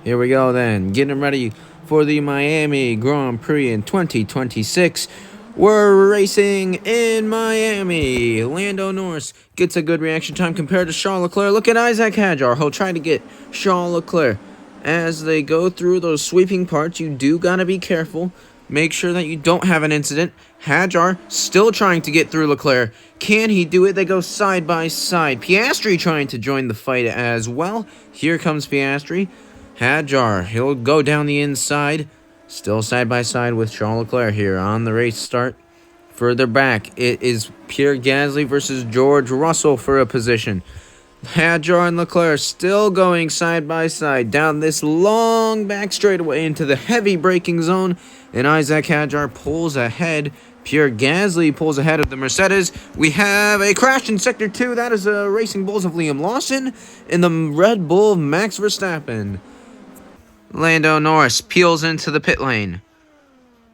Here we go then, getting ready for the Miami Grand Prix in 2026. We're racing in Miami. Lando Norris gets a good reaction time compared to Charles Leclerc. Look at Isaac Hadjar. He'll try to get Charles Leclerc. As they go through those sweeping parts, you do gotta be careful. Make sure that you don't have an incident. Hadjar still trying to get through Leclerc. Can he do it? They go side by side. Piastri trying to join the fight as well. Here comes Piastri. Hadjar, he'll go down the inside. Still side by side with Charles Leclerc here on the race start. Further back, it is Pierre Gasly versus George Russell for a position. Hadjar and Leclerc still going side by side down this long back straightaway into the heavy braking zone. And Isaac Hadjar pulls ahead. Pierre Gasly pulls ahead of the Mercedes. We have a crash in Sector 2. That is a Racing Bulls of Liam Lawson and the Red Bull of Max Verstappen. Lando Norris peels into the pit lane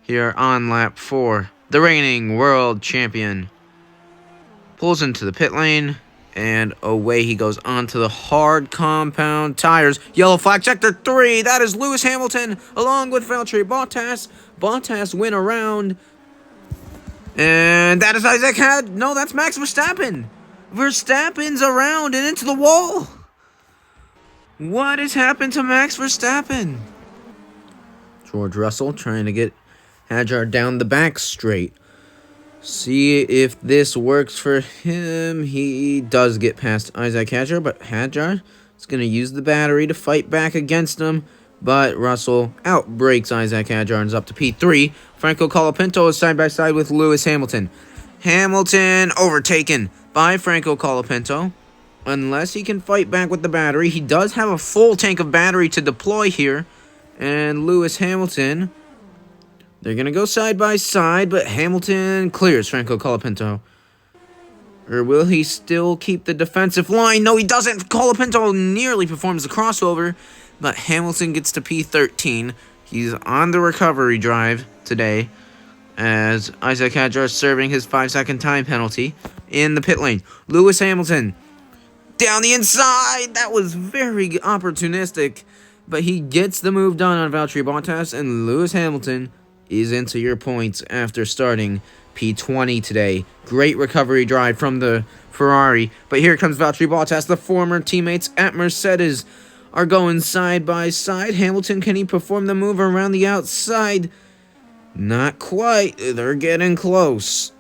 here on lap 4. The reigning world champion pulls into the pit lane, and away he goes onto the hard compound tires. Yellow flag, sector 3. That is Lewis Hamilton along with Valtteri Bottas. Bottas win around, and that is Isaac No, that's Max Verstappen. Verstappen's around and into the wall. What has happened to Max Verstappen? George Russell trying to get Hadjar down the back straight. See if this works for him. He does get past Isaac Hadjar, but Hadjar is going to use the battery to fight back against him. But Russell outbreaks Isaac Hadjar and is up to P3. Franco Colapinto is side by side with Lewis Hamilton. Hamilton overtaken by Franco Colapinto. Unless he can fight back with the battery. He does have a full tank of battery to deploy here. And Lewis Hamilton, they're going to go side by side, but Hamilton clears Franco Colapinto. Or will he still keep the defensive line? No, he doesn't. Colapinto nearly performs the crossover, but Hamilton gets to P13. He's on the recovery drive today, as Isaac Hadjar is serving his 5-second time penalty in the pit lane. Lewis Hamilton down the inside. That was very opportunistic, but he gets the move done on Valtteri Bottas, and Lewis Hamilton is into your points after starting P20 today. Great recovery drive from the Ferrari, but here comes Valtteri Bottas. The former teammates at Mercedes are going side by side. Hamilton, can he perform the move around the outside? Not quite. They're getting close.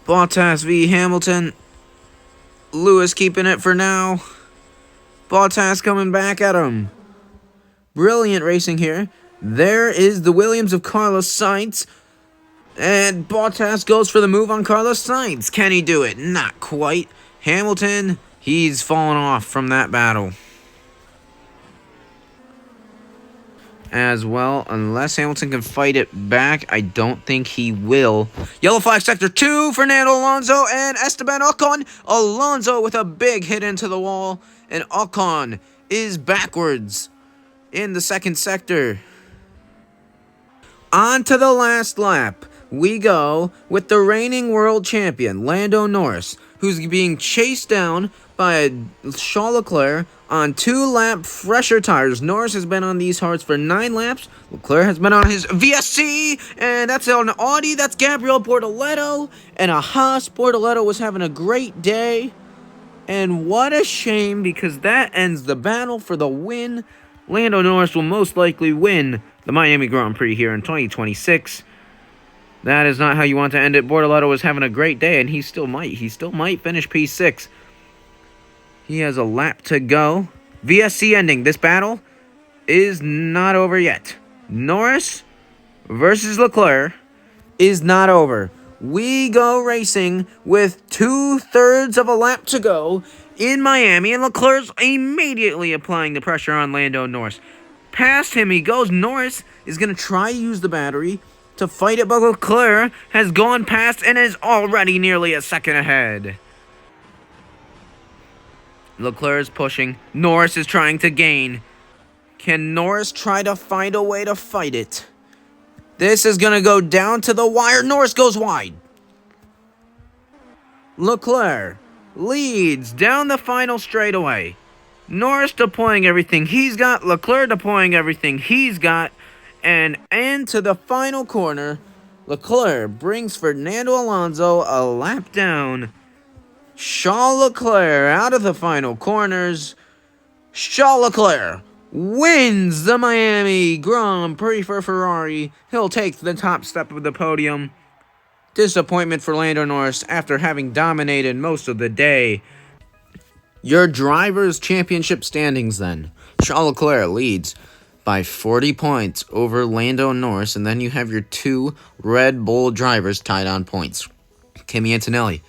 Bottas v. Hamilton. Lewis keeping it for now. Bottas coming back at him. Brilliant racing here. There is the Williams of Carlos Sainz. And Bottas goes for the move on Carlos Sainz. Can he do it? Not quite. Hamilton, he's fallen off from that battle as well. Unless Hamilton can fight it back, I don't think he will. Yellow flag, sector 2, Fernando Alonso and Esteban Ocon. Alonso with a big hit into the wall, and Ocon is backwards in the second sector. On to the last lap. We go with the reigning world champion, Lando Norris, who's being chased down by Charles Leclerc on 2-lap fresher tires. Norris has been on these hards for 9 laps. Leclerc has been on his VSC, and that's an Audi. That's Gabriel Bortoleto, and a Haas. Bortoleto was having a great day, and what a shame, because that ends the battle for the win. Lando Norris will most likely win the Miami Grand Prix here in 2026. That is not how you want to end it. Bortoleto was having a great day, and he still might finish P6. He has a lap to go. VSC ending. This battle is not over yet. Norris versus Leclerc is not over. We go racing with 2/3 of a lap to go in Miami, and Leclerc's immediately applying the pressure on Lando Norris. Past him he goes. Norris is going to try to use the battery to fight it, but Leclerc has gone past and is already nearly a second ahead. Leclerc is pushing. Norris is trying to gain. Can Norris try to find a way to fight it? This is going to go down to the wire. Norris goes wide. Leclerc leads down the final straightaway. Norris deploying everything he's got, Leclerc deploying everything he's got, and into the final corner, Leclerc brings Fernando Alonso a lap down. Charles Leclerc out of the final corners. Charles Leclerc wins the Miami Grand Prix for Ferrari. He'll take the top step of the podium. Disappointment for Lando Norris after having dominated most of the day. Your Drivers' Championship standings then. Charles Leclerc leads by 40 points over Lando Norris, and then you have your two Red Bull drivers tied on points. Kimi Antonelli,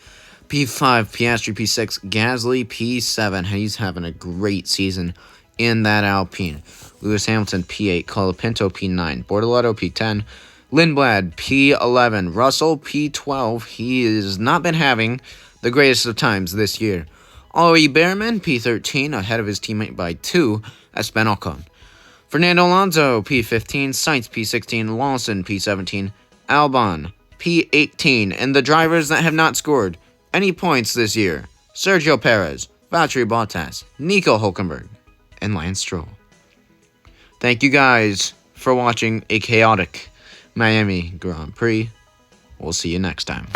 P5, Piastri P6, Gasly P7. He's having a great season in that Alpine. Lewis Hamilton P8, Colapinto P9, Bortoleto P10, Lindblad P11, Russell P12. He has not been having the greatest of times this year. Ollie Behrman P13, ahead of his teammate by 2, Esteban Ocon. Fernando Alonso P15, Sainz P16, Lawson P17, Albon P18, and the drivers that have not scored any points this year: Sergio Perez, Valtteri Bottas, Nico Hülkenberg, and Lance Stroll. Thank you guys for watching a chaotic Miami Grand Prix. We'll see you next time.